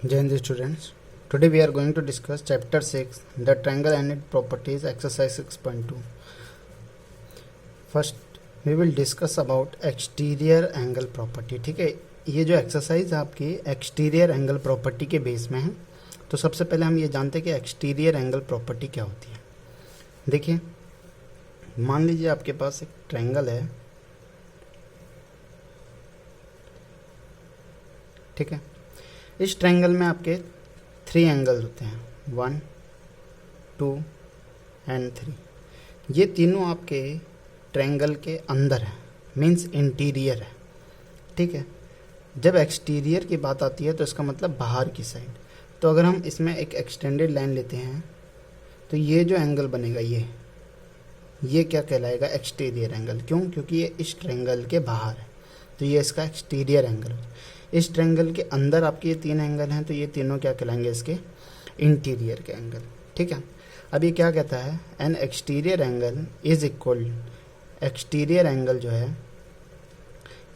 Jai Hind students. Today we are going to discuss chapter 6, the triangle and its properties, exercise 6.2. First we will discuss about exterior angle property. ठीक है, ये जो exercise आपकी exterior angle property के base में है। तो सबसे पहले हम ये जानते हैं कि एक्सटीरियर एंगल प्रॉपर्टी क्या होती है। देखिए, मान लीजिए आपके पास एक ट्रायंगल है, ठीक है। इस ट्रायंगल में आपके 3 एंगल होते हैं, 1, 2 एंड 3। ये तीनों आपके ट्रायंगल के अंदर है, मीन्स इंटीरियर है, ठीक है। जब एक्सटीरियर की बात आती है तो इसका मतलब बाहर की साइड। तो अगर हम इसमें एक एक्सटेंडेड लाइन लेते हैं तो ये जो एंगल बनेगा ये क्या कहलाएगा? Exterior angle. क्यों? क्योंकि ये इस ट्रायंगल के बाहर है, तो ये इसका एक्सटीरियर एंगल है। इस ट्रायंगल के अंदर आपके ये 3 एंगल हैं, तो ये तीनों क्या कहलाएंगे? इसके इंटीरियर के एंगल, ठीक है। अब ये क्या कहता है? An exterior angle is equal, exterior angle जो है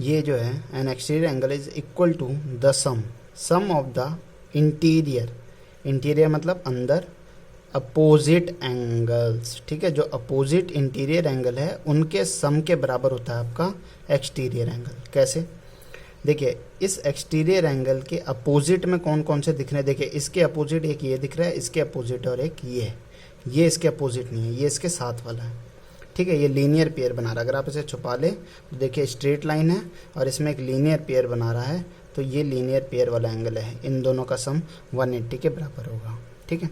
ये जो है an exterior angle is equal to the sum of the interior, interior मतलब अंदर, अपोजिट एंगल्स, ठीक है। जो अपोजिट इंटीरियर एंगल है उनके सम के बराबर होता है आपका एक्सटीरियर एंगल। कैसे? देखिए, इस एक्सटीरियर एंगल के अपोजिट में कौन कौन से दिख रहे हैं? देखिए, इसके अपोजिट एक ये दिख रहा है, इसके अपोजिट और एक ये इसके अपोजिट नहीं है, ये इसके साथ वाला है, ठीक है। ये लीनियर पेयर बना रहा है। अगर आप इसे छुपा ले तो देखिए स्ट्रेट लाइन है और इसमें एक लीनियर पेयर बना रहा है, तो ये लीनियर पेयर वाला एंगल है। इन दोनों का सम 180 के बराबर होगा, ठीक है।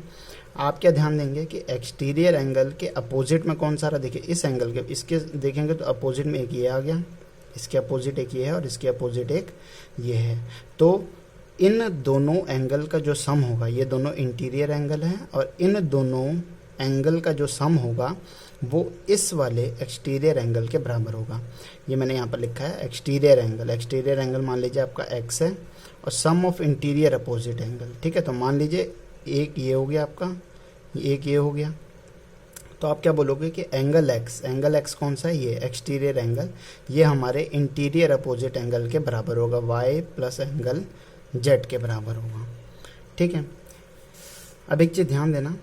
आप क्या ध्यान देंगे कि एक्सटीरियर एंगल के अपोजिट में कौन सा रहा? देखिए, इस एंगल के इसके देखेंगे तो अपोजिट में एक ये आ गया, इसके अपोजिट एक ये है और इसके अपोजिट एक ये है। तो इन दोनों एंगल का जो सम होगा, ये दोनों इंटीरियर एंगल है, और इन दोनों एंगल का जो सम होगा वो इस वाले एक्सटीरियर एंगल के बराबर होगा। ये मैंने यहाँ पर लिखा है एक्सटीरियर एंगल। एक्सटीरियर एंगल मान लीजिए आपका x है और सम ऑफ इंटीरियर अपोजिट एंगल, ठीक है। तो मान लीजिए एक ये हो गया आपका, एक ये हो गया, तो आप क्या बोलोगे कि एंगल x कौन सा है? ये एक्सटीरियर एंगल, ये हमारे इंटीरियर अपोजिट एंगल के बराबर होगा, y प्लस एंगल z के बराबर होगा, ठीक है। अब एक चीज़ ध्यान देना,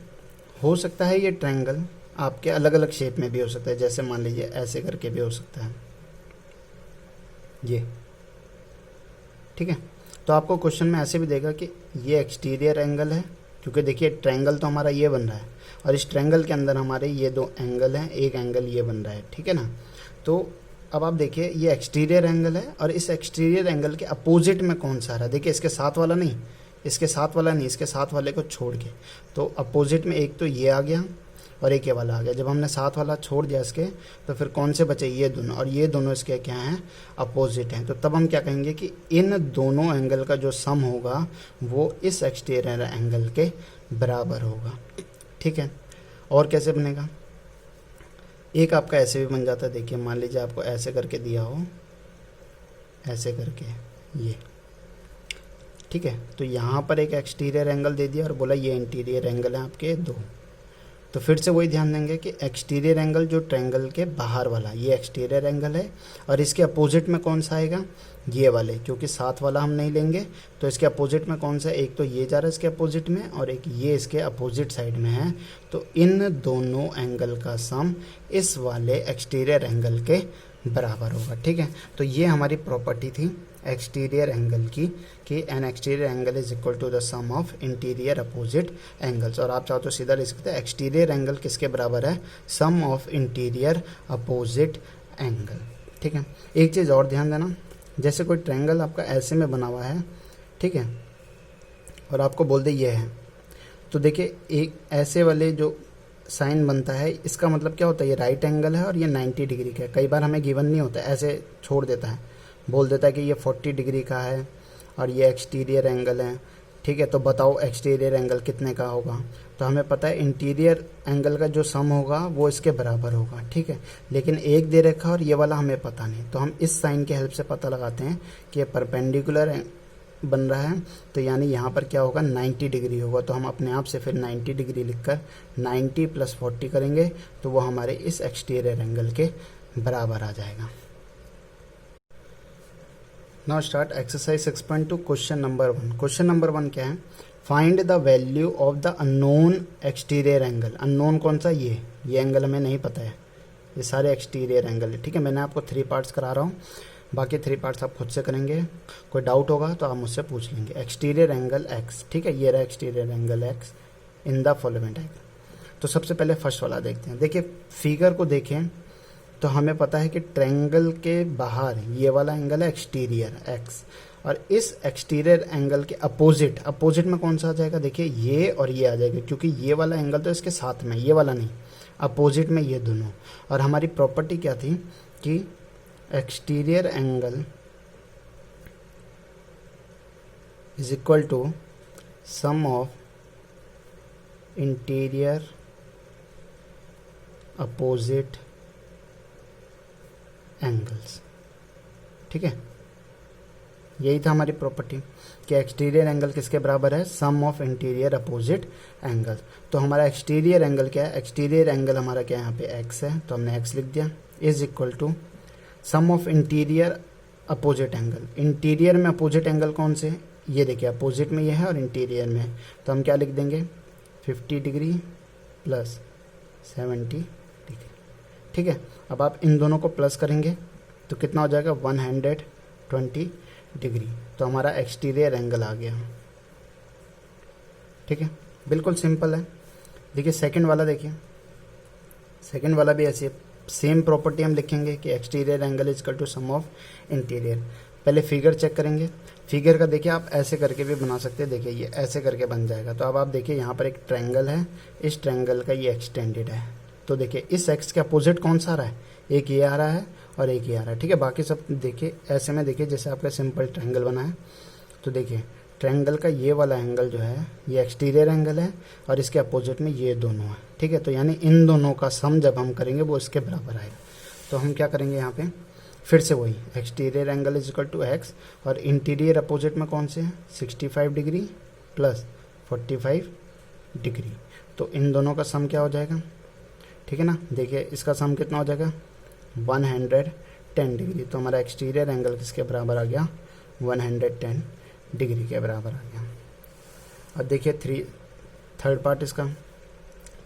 हो सकता है ये ट्रायंगल आपके अलग अलग शेप में भी हो सकता है। जैसे मान लीजिए ऐसे करके भी हो सकता है ये, ठीक है। तो आपको क्वेश्चन में ऐसे भी देगा कि ये एक्सटीरियर एंगल है, क्योंकि देखिए ट्रायंगल तो हमारा ये बन रहा है और इस ट्रायंगल के अंदर हमारे ये 2 एंगल हैं, एक एंगल ये बन रहा है, ठीक है ना। तो अब आप देखिए ये एक्सटीरियर एंगल है और इस एक्सटीरियर एंगल के अपोजिट में कौन सा आ रहा है? देखिए, इसके साथ वाला नहीं, इसके साथ वाला नहीं, इसके साथ वाले को छोड़ के, तो अपोजिट में एक तो ये आ गया और एक ये वाला आ गया। जब हमने साथ वाला छोड़ दिया इसके, तो फिर कौन से बचे? ये दोनों, और ये दोनों इसके क्या हैं? अपोजिट हैं। तो तब हम क्या कहेंगे कि इन दोनों एंगल का जो सम होगा वो इस एक्सटीरियर एंगल के बराबर होगा, ठीक है। और कैसे बनेगा? एक आपका ऐसे भी बन जाता है। देखिए, मान लीजिए आपको ऐसे करके दिया हो, ऐसे करके ये, ठीक है। तो यहाँ पर एक एक्सटीरियर एंगल दे दिया और बोला ये इंटीरियर एंगल है आपके 2। तो फिर से वही ध्यान देंगे कि एक्सटीरियर एंगल जो ट्रायंगल के बाहर वाला, ये एक्सटीरियर एंगल है और इसके अपोजिट में कौन सा आएगा? ये वाले, क्योंकि साथ वाला हम नहीं लेंगे तो इसके अपोजिट में कौन सा? एक तो ये जा रहा है इसके अपोजिट में और एक ये इसके अपोजिट साइड में है। तो इन दोनों एंगल का सम इस वाले एक्सटीरियर एंगल के बराबर होगा, ठीक है। तो ये हमारी प्रॉपर्टी थी एक्सटीरियर एंगल की, कि an exterior angle is equal to the sum of interior opposite angles. और आप चाहो तो सीधा लिख सकते हैं एक्सटीरियर एंगल किसके बराबर है? Sum of interior opposite angle, ठीक है। एक चीज़ और ध्यान देना, जैसे कोई ट्रायंगल आपका ऐसे में बना हुआ है, ठीक है, और आपको बोल दे ये है, तो देखिए एक ऐसे वाले जो साइन बनता है, इसका मतलब क्या होता है? ये राइट एंगल है और ये 90 डिग्री का है। कई बार हमें गिवन नहीं होता, ऐसे छोड़ देता है, बोल देता है कि ये 40 डिग्री का है और ये एक्सटीरियर एंगल है, ठीक है। तो बताओ एक्सटीरियर एंगल कितने का होगा? तो हमें पता है इंटीरियर एंगल का जो सम होगा वो इसके बराबर होगा, ठीक है। लेकिन एक दे रखा और ये वाला हमें पता नहीं, तो हम इस साइन की हेल्प से पता लगाते हैं कि ये परपेंडिकुलर बन रहा है, तो यानी यहाँ पर क्या होगा? 90 डिग्री होगा। तो हम अपने आप से फिर 90 डिग्री लिखकर 90 + 40 करेंगे तो वो हमारे इस एक्सटीरियर एंगल के बराबर आ जाएगा। Now start exercise 6.2 question number 1। Question number 1 क्या है? Find the value of the unknown exterior angle. Unknown कौन सा? ये एंगल हमें नहीं पता है, ये सारे एक्सटीरियर एंगल है। ठीक है, मैंने आपको 3 पार्ट्स करा रहा हूँ, बाकी 3 पार्ट्स आप खुद से करेंगे। कोई डाउट होगा तो आप मुझसे पूछ लेंगे। एक्सटीरियर एंगल एक्स, ठीक है, ये रहा exterior angle x in the following diagram. तो सबसे पहले फर्स्ट वाला देखते हैं। देखिए फिगर को देखें तो हमें पता है कि ट्रायंगल के बाहर ये वाला एंगल है एक्सटीरियर एक्स, और इस एक्सटीरियर एंगल के अपोजिट में कौन सा आ जाएगा? देखिए ये और ये आ जाएगा, क्योंकि ये वाला एंगल तो इसके साथ में, ये वाला नहीं, अपोजिट में ये दोनों। और हमारी प्रॉपर्टी क्या थी कि exterior angle is equal to sum of interior opposite angles. ठीक है, यही था हमारी प्रॉपर्टी कि एक्सटीरियर एंगल किसके बराबर है? Sum of interior opposite angle. तो हमारा एक्सटीरियर एंगल क्या है? एक्सटीरियर एंगल हमारा क्या है? यहाँ पे एक्स है, तो हमने एक्स लिख दिया, is equal to sum of interior opposite angle. Interior में अपोजिट एंगल कौन से? ये देखिए अपोजिट में ये है और इंटीरियर में है, तो हम क्या लिख देंगे? 50 डिग्री प्लस 70 डिग्री। ठीक है, अब आप इन दोनों को प्लस करेंगे तो कितना हो जाएगा? 120 डिग्री। तो हमारा एक्सटीरियर एंगल आ गया। ठीक है, बिल्कुल सिंपल है। देखिए सेकंड वाला, देखिए सेकंड वाला भी ऐसे सेम प्रॉपर्टी हम लिखेंगे कि exterior angle is equal to sum of interior. पहले फिगर चेक करेंगे। फिगर का देखिए आप ऐसे करके भी बना सकते हैं, देखिए ये ऐसे करके बन जाएगा। तो अब आप देखिए यहाँ पर एक ट्रायंगल है, इस ट्रायंगल का ये एक्सटेंडेड है, तो देखिए इस एक्स के अपोजिट कौन सा आ रहा है? एक ये आ रहा है और एक ये आ रहा है। ठीक है, बाकी सब देखिए ऐसे में, देखिए जैसे आपका सिंपल ट्रायंगल बना है, तो देखिए ट्रायंगल का ये वाला एंगल जो है ये एक्सटीरियर एंगल है और इसके अपोजिट में ये दोनों है। ठीक है, तो यानी इन दोनों का सम जब हम करेंगे वो इसके बराबर आएगा। तो हम क्या करेंगे यहाँ पे? फिर से वही exterior angle is equal to X, और इंटीरियर अपोजिट में कौन से हैं? 65 डिग्री प्लस 45 डिग्री। तो इन दोनों का सम क्या हो जाएगा? ठीक है ना, देखिए इसका सम कितना हो जाएगा? 110 डिग्री। तो हमारा एक्सटीरियर एंगल किसके बराबर आ गया? 110 डिग्री के बराबर आ गया। अब देखिए थर्ड पार्ट इसका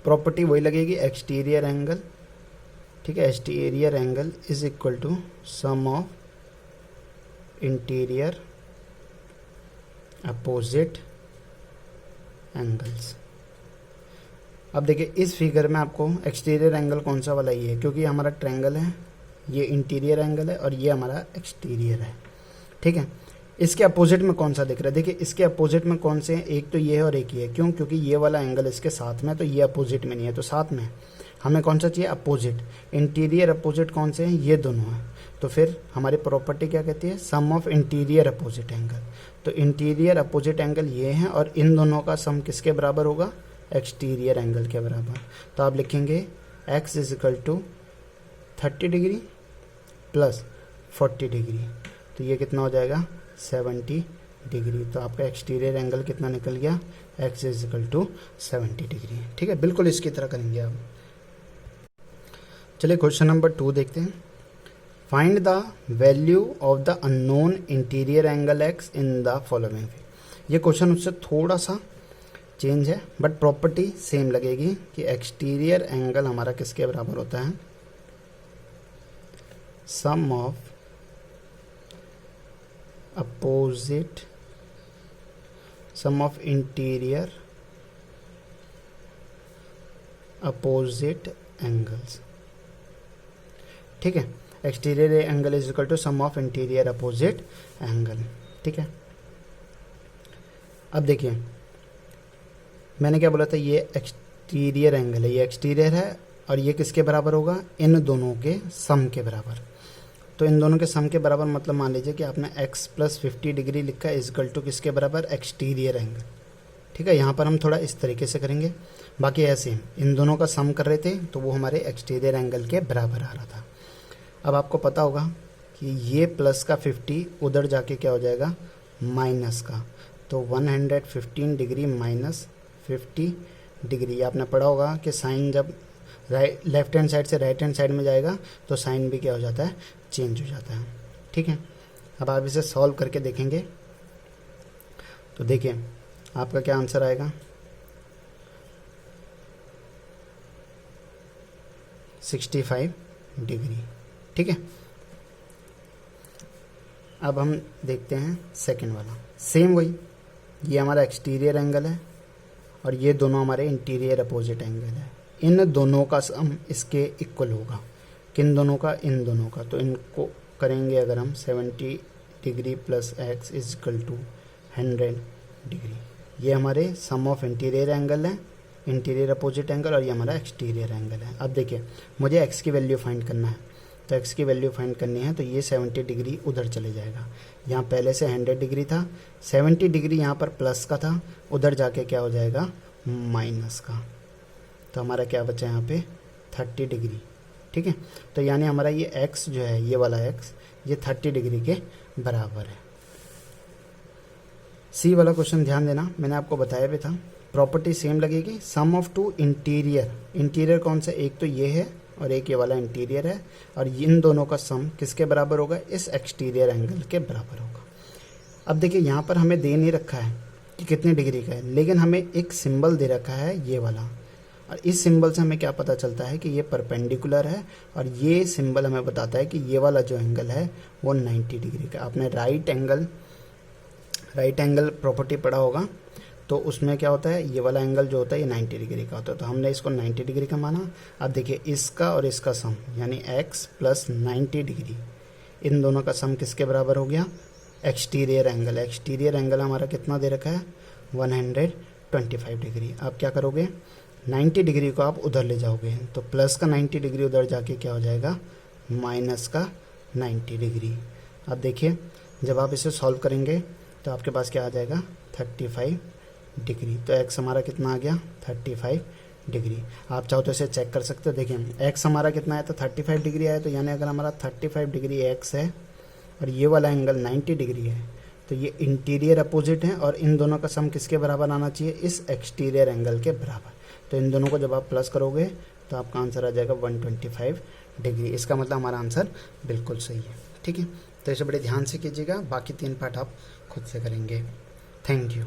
प्रॉपर्टी वही लगेगी, एक्सटीरियर एंगल। ठीक है, exterior angle is equal to sum of interior opposite angles. अब देखिए इस फिगर में आपको एक्सटीरियर एंगल कौन सा वाला ये है, क्योंकि हमारा ट्रायंगल है, ये इंटीरियर एंगल है और ये हमारा एक्सटीरियर है। ठीक है, इसके अपोजिट में कौन सा दिख रहा है? देखिए इसके अपोजिट में कौन से हैं? एक तो ये है और एक ये है। क्यों? क्योंकि ये वाला एंगल इसके साथ में है, तो ये अपोजिट में नहीं है, तो साथ में हमें कौन सा चाहिए? अपोजिट। इंटीरियर अपोजिट कौन से हैं? ये दोनों हैं। तो फिर हमारी प्रॉपर्टी क्या कहती है? Sum of interior opposite angle. तो इंटीरियर अपोजिट एंगल ये हैं और इन दोनों का सम किसके बराबर होगा? एक्सटीरियर एंगल के बराबर। तो आप लिखेंगे x is equal to 30 degree plus 40 degree, तो ये कितना हो जाएगा? 70 डिग्री। तो आपका एक्सटीरियर एंगल कितना निकल गया? x is equal to 70 degree. ठीक है, बिल्कुल इसकी तरह करेंगे आप। चलिए क्वेश्चन नंबर 2 देखते हैं। Find the value of the unknown interior angle x in the following. ये क्वेश्चन उससे थोड़ा सा चेंज है, बट प्रॉपर्टी सेम लगेगी कि एक्सटीरियर एंगल हमारा किसके बराबर होता है? Sum of opposite, sum of interior opposite angles. ठीक है, exterior angle is equal to sum of interior opposite angle. ठीक है, अब देखिए मैंने क्या बोला था? ये एक्सटीरियर एंगल है, ये एक्सटीरियर है और ये किसके बराबर होगा? इन दोनों के सम के बराबर। तो इन दोनों के सम के बराबर मतलब मान लीजिए कि आपने x प्लस 50 डिग्री लिखा है, इजकल टू किसके बराबर? Exterior angle. ठीक है, यहाँ पर हम थोड़ा इस तरीके से करेंगे, बाकी ऐसे इन दोनों का सम कर रहे थे तो वो हमारे एक्सटीरियर एंगल के बराबर आ रहा था। अब आपको पता होगा कि ये प्लस का 50 उधर जाके क्या हो जाएगा? माइनस का। तो 115 डिग्री माइनस 50 डिग्री। आपने पढ़ा होगा कि साइन जब लेफ्ट हैंड साइड से राइट हैंड साइड में जाएगा तो साइन भी क्या हो जाता है? चेंज हो जाता है। ठीक है, अब आप इसे सॉल्व करके देखेंगे तो देखिए आपका क्या आंसर आएगा, 65 डिग्री। ठीक है, अब हम देखते हैं सेकंड वाला। सेम वही, ये हमारा एक्सटीरियर एंगल है और ये दोनों हमारे इंटीरियर अपोजिट एंगल है। इन दोनों का सम इसके इक्वल होगा। किन दोनों का? इन दोनों का। तो इनको करेंगे अगर हम 70 degree plus X is equal to 100 degree. ये हमारे सम ऑफ इंटीरियर एंगल है, इंटीरियर अपोजिट एंगल, और ये हमारा एक्सटीरियर एंगल है। अब देखिए मुझे एक्स की वैल्यू फाइंड करना है, तो एक्स की वैल्यू फाइंड करनी है तो ये 70 डिग्री उधर चले जाएगा। यहाँ पहले से 100 डिग्री था, 70 डिग्री यहाँ पर प्लस का था, उधर जाके क्या हो जाएगा माइनस का। तो हमारा क्या बचा यहाँ पे 30 डिग्री। ठीक है, तो यानी हमारा ये एक्स जो है, ये वाला एक्स, ये 30 डिग्री के बराबर है। सी वाला क्वेश्चन ध्यान देना, मैंने आपको बताया भी था, प्रॉपर्टी सेम लगेगी। सम ऑफ टू इंटीरियर, इंटीरियर कौन सा? एक तो ये है और एक ये वाला इंटीरियर है, और इन दोनों का सम किसके बराबर होगा? इस एक्सटीरियर एंगल के बराबर होगा। अब देखिए यहाँ पर हमें दे नहीं रखा है कि कितने डिग्री का है, लेकिन हमें एक सिंबल दे रखा है ये वाला, और इस सिंबल से हमें क्या पता चलता है कि ये परपेंडिकुलर है, और ये सिंबल हमें बताता है कि ये वाला जो एंगल है वो 90 डिग्री का। आपने राइट एंगल प्रॉपर्टी पढ़ा होगा, तो उसमें क्या होता है, ये वाला एंगल जो होता है ये 90 डिग्री का होता है। तो हमने इसको 90 डिग्री का माना। अब देखिए इसका और इसका सम यानी x प्लस 90 डिग्री, इन दोनों का सम किसके बराबर हो गया? Exterior angle. एक्सटीरियर एंगल हमारा कितना दे रखा है? 125 डिग्री। आप क्या करोगे, 90 डिग्री को आप उधर ले जाओगे, तो प्लस का 90 डिग्री उधर जाके क्या हो जाएगा माइनस का 90 डिग्री। अब देखिए जब आप इसे सॉल्व करेंगे तो आपके पास क्या आ जाएगा 35 डिग्री। तो x हमारा कितना आ गया 35 डिग्री। आप चाहो तो इसे चेक कर सकते हो। देखिए x हमारा कितना है तो 35 डिग्री आया, तो यानी अगर हमारा 35 डिग्री x है और ये वाला एंगल 90 डिग्री है, तो ये इंटीरियर अपोजिट है, और इन दोनों का सम किसके बराबर आना चाहिए? इस एक्सटीरियर एंगल के बराबर। तो इन दोनों को जब आप प्लस करोगे तो आपका आंसर आ जाएगा 125 डिग्री। इसका मतलब हमारा आंसर बिल्कुल सही है। ठीक है, तो इसे बड़े ध्यान से कीजिएगा, बाकी 3 पार्ट आप खुद से करेंगे। Thank you.